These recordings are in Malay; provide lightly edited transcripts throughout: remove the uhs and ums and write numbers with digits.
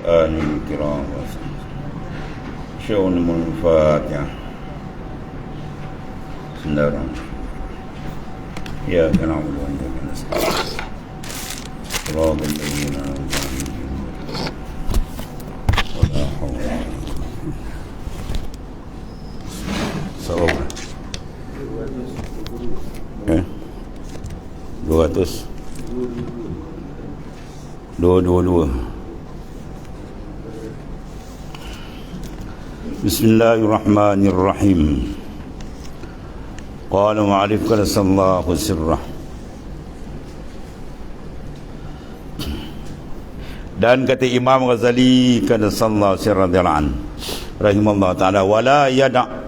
الكرام شؤون الفاتحة. بسم الله الرحمن الرحيم. إياك نعبد وإياك نستعين صراط الذين أنعمت عليهم ولا حول ولا قوة إلا بالله. 222. Bismillahirrahmanirrahim. Qala ma'arif sallallahu sirrah. Dan kata Imam Ghazali sallallahu sirrah rahimahullah ta'ala, wala yada'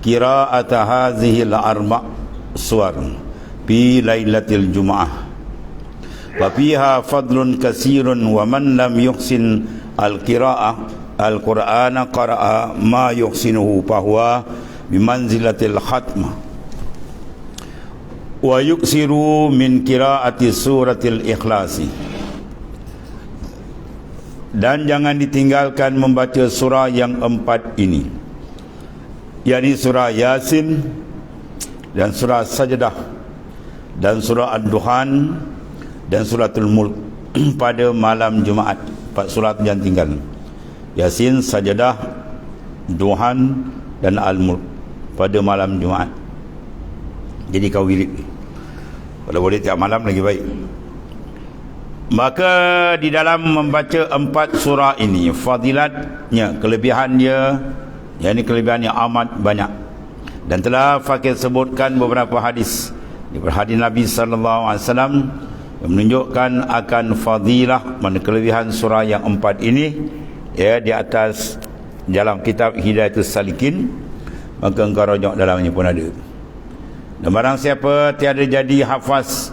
qira'ata hadhihi al-arba' suwar fi lailatil jum'ah wa fiha fadlun katsirun wa man lam yuhsin al-qira'ah al-Qur'ana qara'a ma yuhsinuhu fahuwa bimanzilatil khatmah wa yuksiru min qira'ati suratil ikhlasi. Dan jangan ditinggalkan membaca surah yang 4 ini, yakni surah Yasin dan surah Sajdah dan surah Ad-Duhan dan suratul Mulk pada malam Jumaat. 4 surat jangan tinggal: Yasin, Sajdah, Duhan dan Al-Mulk pada malam Jumaat. Jadi kau wirid, kalau boleh tiap malam lagi baik. Maka di dalam membaca 4 surah ini, fadilatnya, kelebihan dia, yakni kelebihan yang amat banyak. Dan telah fakir sebutkan beberapa hadis daripada hadis Nabi sallallahu alaihi wasallam yang menunjukkan akan fadilah, mana kelebihan surah yang 4 ini, ya, di atas dalam kitab Hidayatus Salikin. Maka engkau rojok dalamnya pun ada. Dan barang siapa tiada jadi hafaz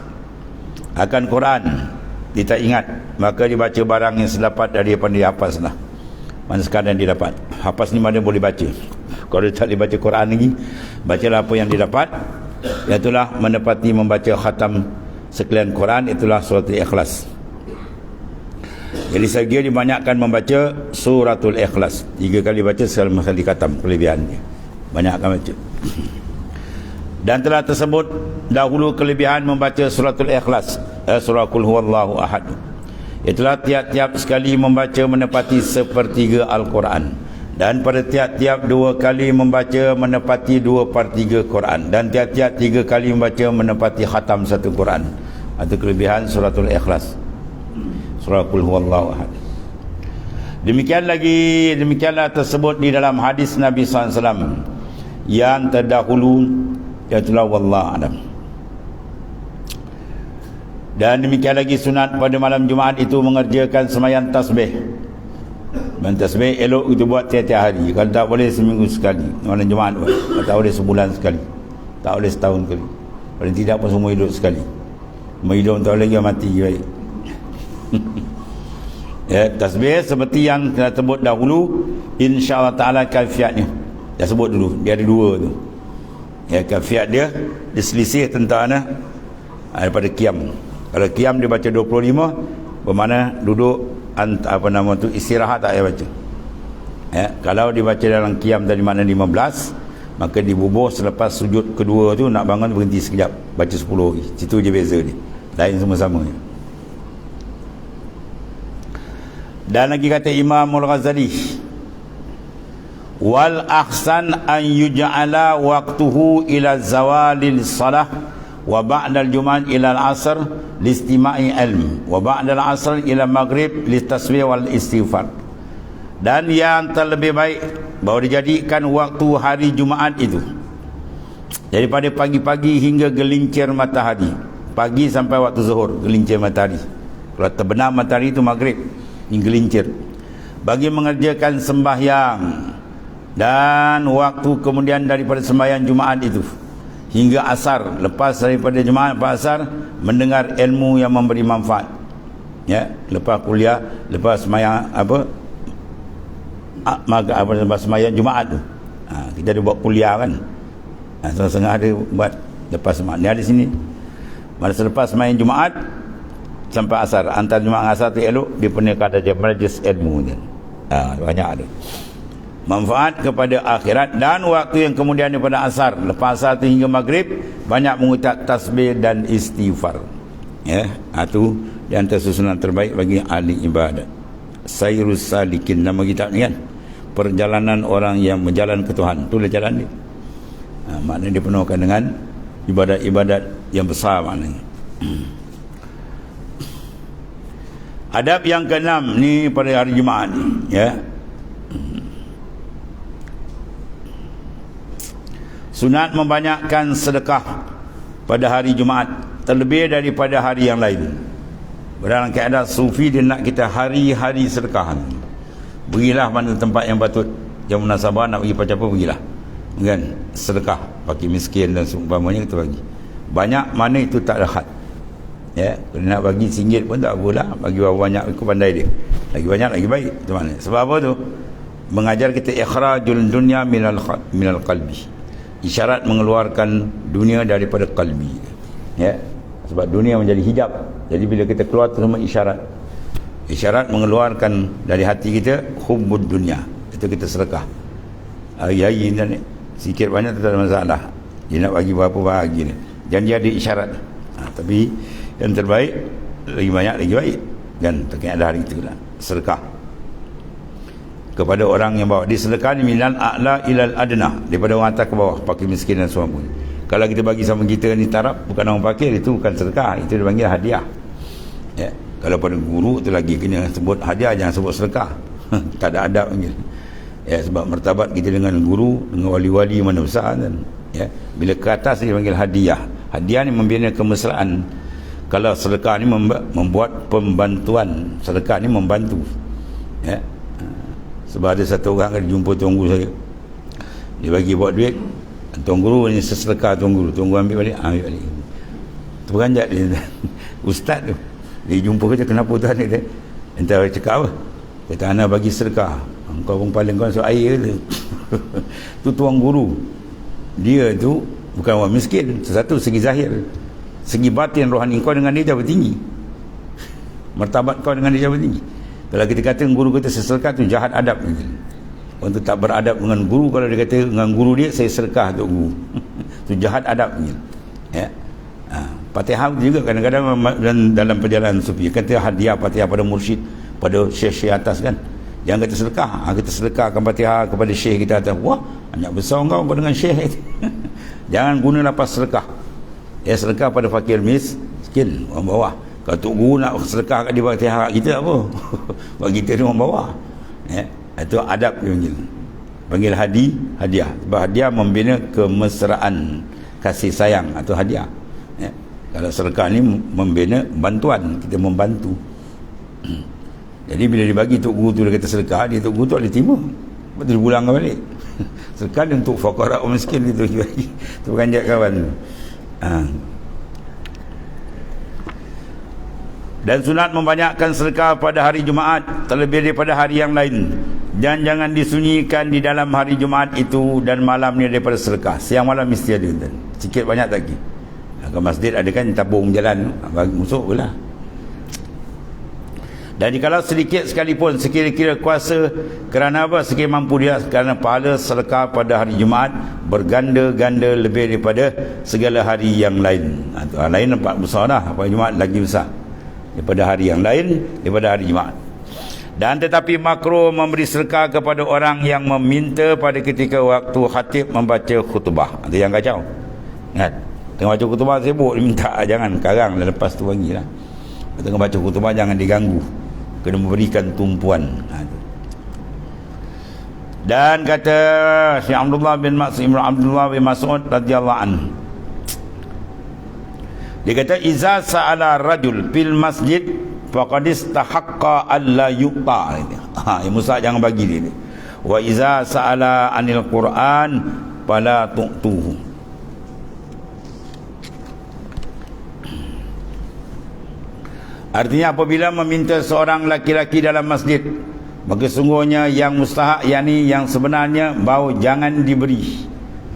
akan Quran, dia tak ingat, maka dibaca barang yang sedapat daripada dia hafaz lah. Mana sekadar dia dapat hafaz ni, mana boleh baca. Kalau dia tak boleh baca Quran lagi, bacalah apa yang dia dapat. Itulah menepati membaca khatam sekalian Quran, itulah suratul Ikhlas. Jadi saya dibanyakkan membaca suratul Ikhlas 3 kali baca sekali khatam, kelebihannya banyakkan baca. Dan telah tersebut dahulu kelebihan membaca suratul Ikhlas, surah Qul Huwallahu Ahad. Itulah tiap-tiap sekali membaca menepati 1/3 Al-Quran, dan pada tiap-tiap 2 kali membaca menepati 2/3 Quran, dan tiap-tiap 3 kali membaca menepati khatam 1 Quran. Itu kelebihan suratul Ikhlas, surah Qul Huwallahu Ahad. Demikianlah tersebut di dalam hadis Nabi SAW yang terdahulu, yaitulah wallahu a'lam. Dan demikian lagi sunat pada malam Jumaat itu mengerjakan sembahyang tasbih. Dan tasbih elok itu buat tiap-tiap hari. Kalau tak boleh seminggu sekali malam Jumaat buat. Kalau tak boleh sebulan sekali, tak boleh setahun sekali, paling tidak pun semua hidup sekali. Semua hidup tak boleh lagi mati baik. Ya, tasbih seperti yang kita sebut dahulu, insya-Allah taala kaifiatnya dah sebut dulu, dia ada 2 tu. Ya, kaifiat dia diselisih tentang daripada qiyam. Kalau qiyam dia baca 25, bermakna duduk istirahat tak payah baca. Ya, kalau dibaca dalam qiyam tadi makna 15, maka dibubuh selepas sujud kedua tu, nak bangun berhenti sekejap, baca 10 lagi. Situ je beza dia, lain semua-sama. Dan lagi kata Imam Al-Ghazali, wal ahsan an yuj'ala waqtuhu ila zawalil salah wa ba'dal jum'ah ila al-asr listima'i ilm wa ba'dal asr ila maghrib litasbih wal istighfar. Dan yang terlebih baik bahawa dijadikan waktu hari Jumaat itu daripada pagi-pagi hingga gelincir matahari, pagi sampai waktu zuhur, gelincir matahari. Kalau terbenam matahari itu maghrib hingga gelincir, bagi mengerjakan sembahyang. Dan waktu kemudian daripada sembahyang Jumaat itu hingga asar, lepas daripada Jumaat lepas asar, mendengar ilmu yang memberi manfaat. Ya, lepas kuliah, lepas sembahyang lepas sembahyang Jumaat tu, kita ada buat kuliah kan, setengah ada buat lepas sembahyang. Ni ada sini, pada selepas sembahyang Jumaat sampai asar. Antara Jumaat dengan asar tu elok, dia punya darjah majlis ilmu dia. Banyak ada manfaat kepada akhirat. Dan waktu yang kemudian daripada asar, lepas asar tu hingga maghrib, banyak mengucap tasbih dan istighfar. Itu di antara susunan terbaik bagi ahli ibadat. Sayrus Salikin, nama kitab ni kan, perjalanan orang yang berjalan ke Tuhan. Itulah jalan dia. Maknanya dipenuhkan dengan ibadat-ibadat yang besar maknanya. Adab yang keenam ni pada hari Jumaat ni, sunat membanyakkan sedekah pada hari Jumaat terlebih daripada hari yang lain. Dalam keadaan sufi, dia nak kita hari-hari sedekah. Berilah mana tempat yang patut, yang munasabah nak bagi apa-apa, pergilah, kan, sedekah bagi miskin dan seumpamanya kita bagi. Banyak mana itu tak ada had. Kalau nak bagi RM1 pun tak apalah, bagi berapa banyak ikut pandai dia. Lagi banyak lagi baik. Macam mana? Sebab apa tu? Mengajar kita ikhrajul dunya minal qalbi. Isyarat mengeluarkan dunia daripada qalbi. Sebab dunia menjadi hijab. Jadi bila kita keluar tu semua isyarat. Isyarat mengeluarkan dari hati kita hubbud dunia. Itu kita sedekah. Hari-hari ni sikit banyak tak ada masalah. Dia nak bagi berapa bahagi ni. Dan dia ada isyarat. Tapi yang terbaik, lagi banyak lagi baik. Dan terkait ada hari itu lah. Sedekah kepada orang yang bawa. Di sedekah ni minal a'la ilal adna, daripada orang atas ke bawah, fakir miskin dan semua. Kalau kita bagi sama kita ni taraf, bukan orang fakir, itu bukan sedekah, itu dipanggil hadiah. Kalau pada guru tu lagi kena sebut hadiah, jangan sebut sedekah. Tak ada adab panggil. Sebab martabat kita dengan guru, dengan wali-wali mana besar kan. Bila ke atas dia panggil hadiah. Hadiah ni membina kemesraan. Kalau sedekah ni membuat pembantuan, sedekah ni membantu. Sebab ada satu orang kan jumpa tuan guru saya, dia bagi buat duit, tuan guru ni sesedekah tuan guru ambil balik, ambil balik. Tu beranjak dia. Ustaz tu dia jumpa kerja, kenapa tuan ni? Entah cakap apa, kata ana bagi sedekah, engkau pun paling kau masuk air tu. Tu tuan guru, dia tu bukan orang miskin. Satu segi zahir, segi batin rohani kau dengan dia jauh tinggi, martabat kau dengan dia jauh tinggi. Kalau kita kata guru kita sedekah tu jahat adab. Orang tu tak beradab dengan guru. Kalau dia kata dengan guru dia, saya sedekah untuk guru. Tu jahat adab. Fatihah juga kadang-kadang dalam perjalanan sufi kata hadiah Fatihah pada mursyid, pada syekh-syekh atas kan. Jangan kata sedekah. Kita sedekahkan Fatihah kepada syekh kita atas. Wah, banyak besar kau dengan syekh. Jangan guna lapas sedekah. Sedekah pada fakir miskin, orang bawah. Kalau Tok Guru nak sedekah kat dia Fatihah kita apa? Bagi kita ni orang bawah. Itu adab dia panggil hadiah. Sebab hadiah membina kemesraan, kasih sayang atau hadiah. Kalau sedekah ni membina bantuan, kita membantu. Jadi bila dibagi Tok Guru tu dia kata sedekah, dia Tok Guru tu ada terima. Lepas tu dia pulangkan balik. Sedekah dia untuk faqara orang miskin dia tu bagi. Tu beranjak kawan tu. Dan sunat membanyakkan sedekah pada hari Jumaat terlebih daripada hari yang lain. Dan jangan disunyikan di dalam hari Jumaat itu dan malamnya daripada sedekah. Siang malam mesti ada. Sikit banyak tak lagi. Ke masjid ada kan tabung jalan, bagi musuh pula. Dan jikalau sedikit sekalipun, sekira-kira kuasa, kerana apa? Sekiranya mampu dia, kerana pahala sedekah pada hari Jumaat berganda-ganda lebih daripada segala hari yang lain. Hari lain nampak besar dah, pada Jumaat lagi besar daripada hari yang lain, daripada hari Jumaat. Dan tetapi makruh memberi sedekah kepada orang yang meminta pada ketika waktu khatib membaca khutbah. Ada yang kacau kan, tengah baca khutbah sibuk, dia minta jangan, karang lepas tu bagilah. Tengah baca khutbah jangan diganggu, kena memberikan tumpuan. Dan kata Syekh Abdullah bin Mas'ud radhiyallahu anhu, dia kata iza sa'ala rajul fil masjid faqad istahaqqa alla yu'ta. Musa jangan bagi dia. Wa iza sa'ala anil Quran fala tu'tuhu. Artinya apabila meminta seorang laki-laki dalam masjid, maka sungguhnya yang mustahak, yakni yang sebenarnya, bau jangan diberi.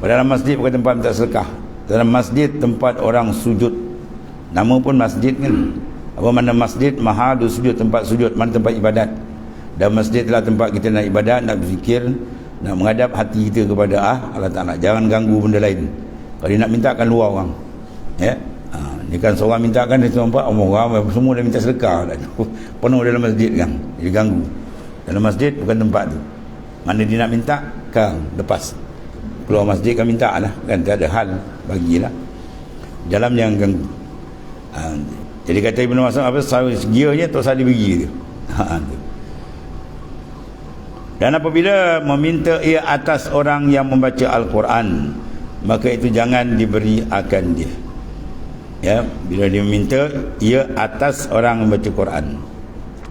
Dalam masjid bukan tempat minta sedekah. Dalam masjid tempat orang sujud. Nama pun masjid kan. Apa mana masjid mahadu sujud, tempat sujud, mana tempat ibadat. Dan masjid adalah tempat kita nak ibadat, nak berfikir, nak menghadap hati kita kepada Allah Ta'ala. Jangan ganggu benda lain. Kalau dia nak minta akan luar orang, ya. Ni kan seorang minta kan, dia nampak orang semua dah minta sedekah dah. Penuh dalam masjid kan, dia ganggu. Dalam masjid bukan tempat tu. Mana dia nak minta kan, lepas keluar masjid kan minta lah kan, tak ada hal, bagilah. Dalam jangan ganggu. Jadi kata Ibn Mas'ud apa, sekiranya tak usah dibagi tu. Dan apabila meminta ia atas orang yang membaca Al-Quran, maka itu jangan diberi akan dia. Ya, bila dia meminta ia atas orang membaca Quran.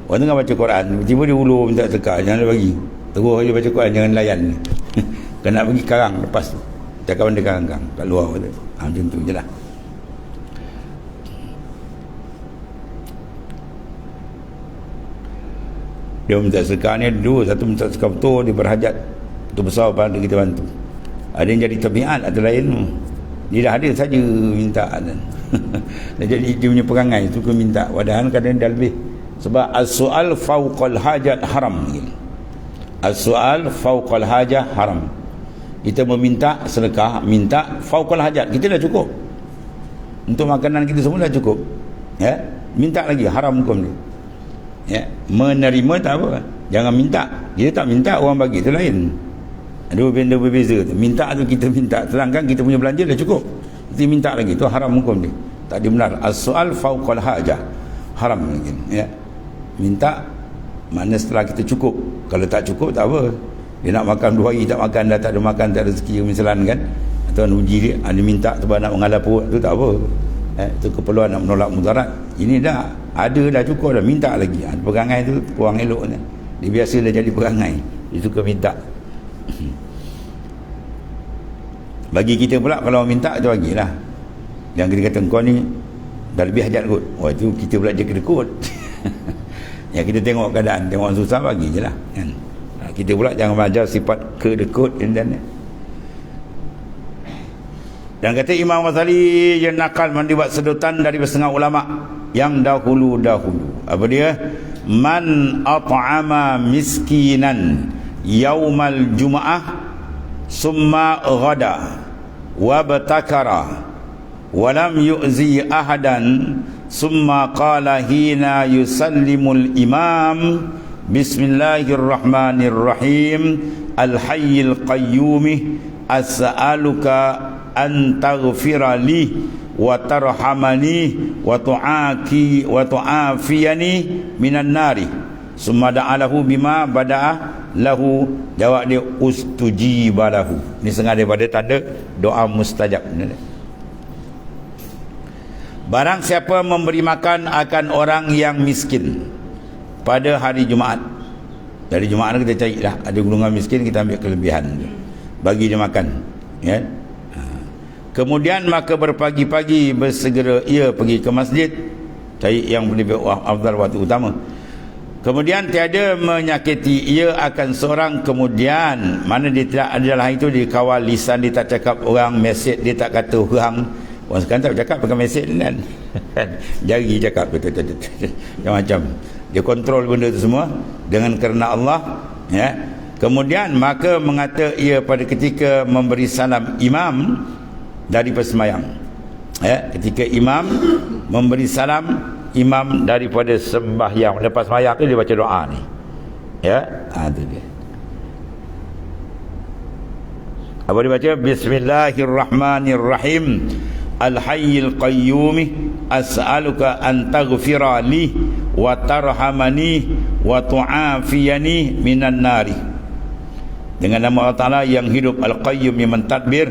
Orang tengah baca Quran, tiba-tiba dia ulur minta sedekah, jangan dia bagi. Terus dia baca Quran, jangan layan. Kena pergi karang lepas tu. Cakap benda karang-karang kat luar tu. Macam tu je lah. Dia minta sedekah ni dua, satu minta sedekah betul, dia berhajat, itu besar pada kita bantu. Ada yang jadi tabiat, ada lain dia dah ada saja minta dan jadi dia punya perangai suka minta, padahal kadang dah lebih. Sebab as-su'al fauqal hajat haram. As-su'al fauqal hajat haram. Kita meminta sedekah, minta fauqal hajat, kita dah cukup untuk makanan kita semua, dah cukup, ya. Minta lagi haram hukum dia. Ya, menerima tak apa, jangan minta. Kita tak minta orang bagi, itu lain. Ada berbeza tu. Minta tu kita minta, sedangkan kita punya belanja dah cukup, kita minta lagi, itu haram hukum dia, tak dibenar. As-su'al fauqal hajah, haram mungkin, ya. Minta mana setelah kita cukup. Kalau tak cukup tak apa, dia nak makan 2 hari tak makan, dah tak ada makan, tak ada rezeki misalan kan, atau uji dia, dia minta sebab nak mengalah perut, tu tak apa, itu keperluan nak menolak mudarat. Ini dah ada, dah cukup dah, minta lagi. Perangai tu kurang elok ni. Dia biasa dah jadi perangai, dia suka minta. Bagi kita pula kalau minta tu bagilah. Yang kita kata kau ni dah lebih hajat kot, oh itu kita pula je kedekut. Ya, kita tengok keadaan, tengok orang susah, bagi je lah kan? Kita pula jangan belajar sifat kedekut dan kata Imam Ghazali yang nakal mendibuat sedotan dari setengah ulama yang dahulu. Apa dia? Man at'ama miskinan yaumal jum'ah summa ghada wa batakara wa lam yu'zi ahadan summa qala hina yusallimul imam bismillahirrahmanirrahim al-hayyil qayyumih as'aluka an taghfira li wa tarhamani wa tu'afiyani minan nari. Summa da'alahu bima bada'a lahu, jawab dia ustujiba lahu. Ini setengah daripada tanda doa mustajab. Barang siapa memberi makan akan orang yang miskin pada hari Jumaat, dari Jumaat kita cari lah, ada golongan miskin, kita ambil kelebihan, bagi dia makan, ya. Kemudian maka berpagi-pagi bersegera ia pergi ke masjid, cari yang lebih afdal waktu utama. Kemudian tiada menyakiti ia akan seorang, kemudian mana dia tidak adalah itu, dia kawal lisan, dia tak cakap orang, mesej dia tak kata orang sekarang tak cakap pakai mesej kan, jari cakap macam dia kontrol benda itu semua dengan kerana Allah, ya. Kemudian maka mengata ia pada ketika memberi salam imam dari persembahyang, ya, ketika imam memberi salam imam daripada sembahyang, lepas sembahyang tu dia baca doa ni, ya. Itu dia. Apa dia baca? Bismillahirrahmanirrahim al-hayyil qayyumih as'aluka an taghfira li wa tarhamani wa tu'afiyani minan nari. Dengan nama Allah Ta'ala yang hidup, Al-Qayyum yang mentadbir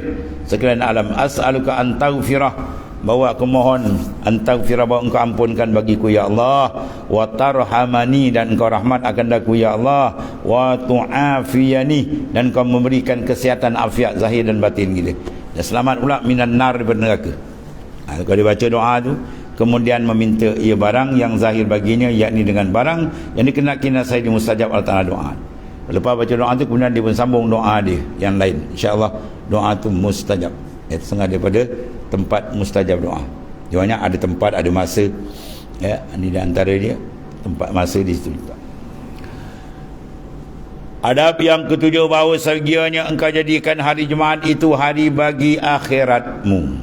sekalian alam. As'aluka an taghfirah, bahawa aku mohon, an taghfirah, bahawa engkau ampunkan bagiku ya Allah, wa tarhamani, dan engkau rahmat akan daku ya Allah, wa tu'afiyani, dan engkau memberikan kesihatan afiat zahir dan batin kita, dan selamat pula minan nar, daripada neraka. Kalau dia baca doa tu, kemudian meminta ia barang yang zahir baginya, yakni dengan barang yang dikenaki nasihat mustajab Allah Ta'ala doa. Lepas baca doa tu, kemudian dia pun sambung doa dia yang lain, insya-Allah doa tu mustajab. Itu setengah daripada tempat mustajab doa. Dia banyak ada tempat, ada masa, Ya, ini di antara dia tempat masa di situ. Adab yang ketujuh, bahawa sekiranya engkau jadikan hari Jumaat itu hari bagi akhiratmu.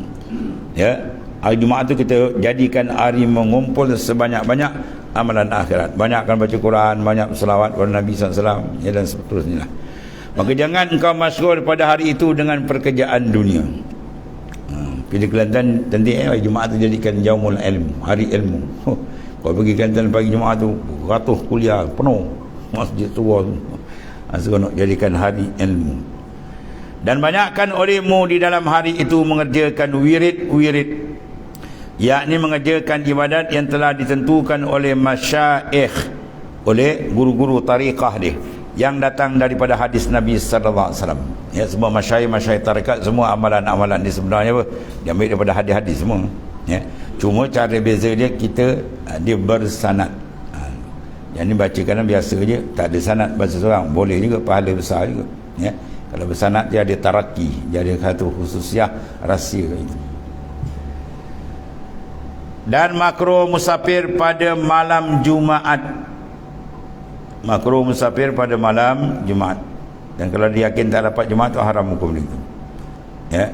Ya, hari Jumaat itu kita jadikan hari mengumpul sebanyak-banyak amalan akhirat. Banyakkan baca Quran, banyak selawat kepada Nabi SAW, ya, dan seterusnya. Maka jangan engkau masyghul pada hari itu dengan pekerjaan dunia. Pilih Kelantan nanti hari Jumaat tu jadikan yaumul ilmu, hari ilmu. Kau pergi Kelantan pagi Jumaat tu ratus kuliah penuh masjid tua tu. Seronok jadikan hari ilmu. Dan banyakkan olehmu di dalam hari itu mengerjakan wirid-wirid, yakni mengerjakan ibadat yang telah ditentukan oleh masyaikh, oleh guru-guru tariqah dia, yang datang daripada hadis Nabi sallallahu alaihi wasallam. Ya, semua masyayikh tarekat, semua amalan-amalan ni sebenarnya apa? Diambil daripada hadis-hadis semua. Ya. Cuma cara beza dia, dia bersanad. Yang ni baca kadang biasa je, tak ada sanad baca seorang, boleh juga, pahala besar juga. Ya. Kalau bersanad dia ada taraki, dia ada satu khususiah rahsia itu. Dan makruh musafir pada malam Jumaat. Makruh musafir pada malam Jumaat. Dan kalau dia yakin tak dapat Jumaat, tu haram hukum dia. Ya,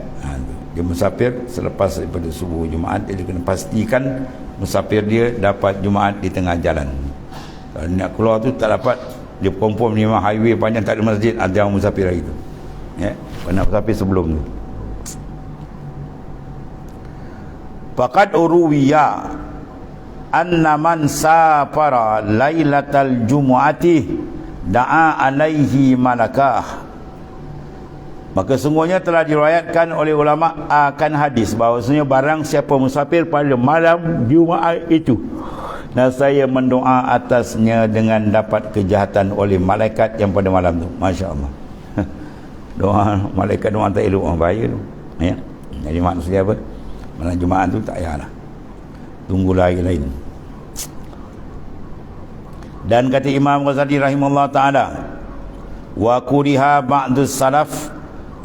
dia musafir selepas daripada subuh Jumaat, dia kena pastikan musafir dia dapat Jumaat di tengah jalan. Kalau nak keluar tu tak dapat, dia pom-pom memang highway panjang tak ada masjid, ada yang musafir hari tu. Ya, kena musafir sebelum tu. Faqad uruwiya anna man safara lailatal jumu'ati da'a alaihi malakah. Maka sungguhnya telah diriwayatkan oleh ulama akan hadis bahawasanya barang siapa musafir pada malam Jumaat itu, dan saya mendoa atasnya dengan dapat kejahatan oleh malaikat yang pada malam tu. Masya Allah. Doa malaikat, doa tak elok, bahaya tu. Ya. Jadi maksudnya apa? Malam Jumaat tu tak payahlah, tunggulah hari lain. Dan kata Imam Ghazali rahimahullah ta'ala, wa kuriha ba'dus salaf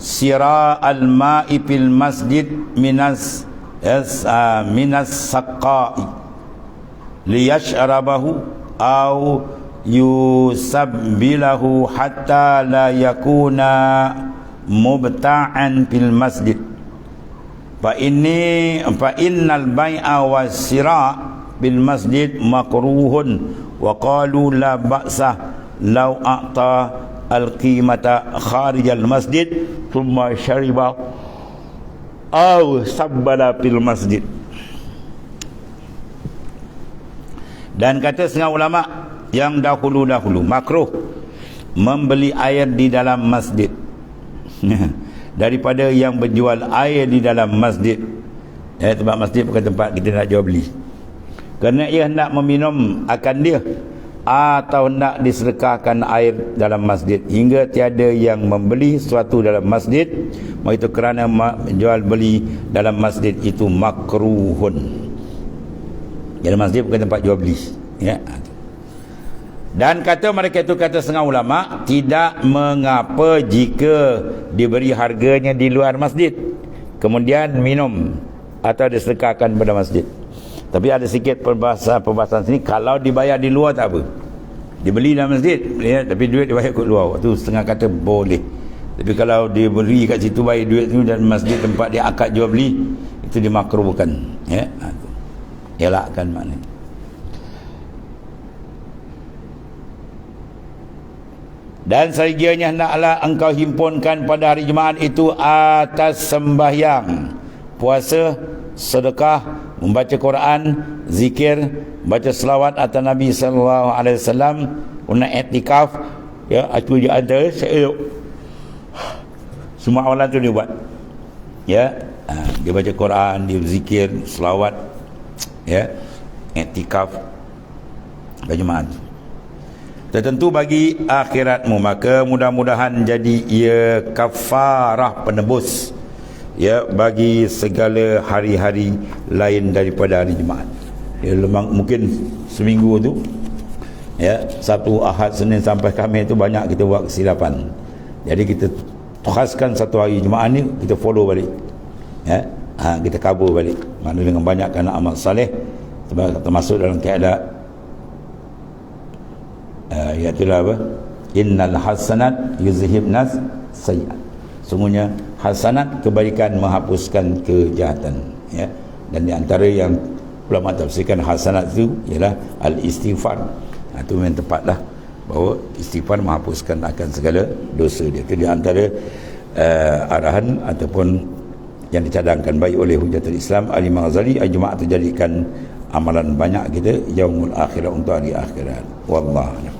sira al-ma'i fil masjid minas saqqa'i liyashrabahu au yusabbilahu hatta la yakuna mubta'an fil masjid. Fa innal bai'a was-sira' bil masjid makruhun wa qalu la ba'sa law a'ta al-qimata kharij al-masjid thumma shariba aw sabbala fil masjid. Dan kata setengah ulama yang dahulu-dahulu, makruh membeli air di dalam masjid daripada yang berjual air di dalam masjid. Tempat masjid bukan tempat kita nak jual beli, kerana ia hendak meminum akan dia atau hendak disedekahkan air dalam masjid, hingga tiada yang membeli sesuatu dalam masjid, maka itu kerana jual beli dalam masjid itu makruhun. Jadi masjid bukan tempat jual beli. Ya. Dan kata mereka itu, kata setengah ulama, tidak mengapa jika diberi harganya di luar masjid kemudian minum atau disedekahkan pada masjid. Tapi ada sikit perbahasan sini, kalau dibayar di luar tak apa, dibeli dalam masjid ya, tapi duit dibayar kat luar, tu setengah kata boleh. Tapi kalau diberi kat situ bayar duit tu, dan masjid tempat dia akad jual beli, itu dimakruhkan. Ya, elakkan maknanya. Dan sekiranya hendaklah engkau himpunkan pada hari Jumaat itu atas sembahyang, puasa, sedekah, membaca Quran, zikir, baca selawat atas Nabi sallallahu alaihi wasallam, guna i'tikaf, ya, itu dia ada saya semua amalan tu dia buat. Ya, dia baca Quran, dia zikir, selawat, ya, i'tikaf pada Jumaat. Tertentu bagi akhiratmu, maka mudah-mudahan jadi ia kafarah, penebus, ya, bagi segala hari-hari lain daripada hari Jumaat. Ya, mungkin seminggu tu, ya, Sabtu, Ahad, Senin sampai Khamis tu banyak kita buat kesilapan. Jadi kita khaskan satu hari Jumaat ni kita follow balik, ya, kita kabur balik. Maknanya dengan banyakkan amal saleh, termasuk dalam keadaan iaitulah apa, innal hasanat yuzhibnas sayyi'at. Sungguhnya hasanat, kebaikan menghapuskan kejahatan, ya. Dan di antara yang ulama tafsirkan hasanat itu ialah al-istighfar. Itu memang tepatlah, bahawa istighfar menghapuskan akan segala dosa dia. Itu di antara arahan ataupun yang dicadangkan baik oleh Hujjatul Islam Al-Imam Ghazali, ajma' terjadikan amalan banyak kita yaumul akhirah, untuk hari akhirat. Wallahu a'lam.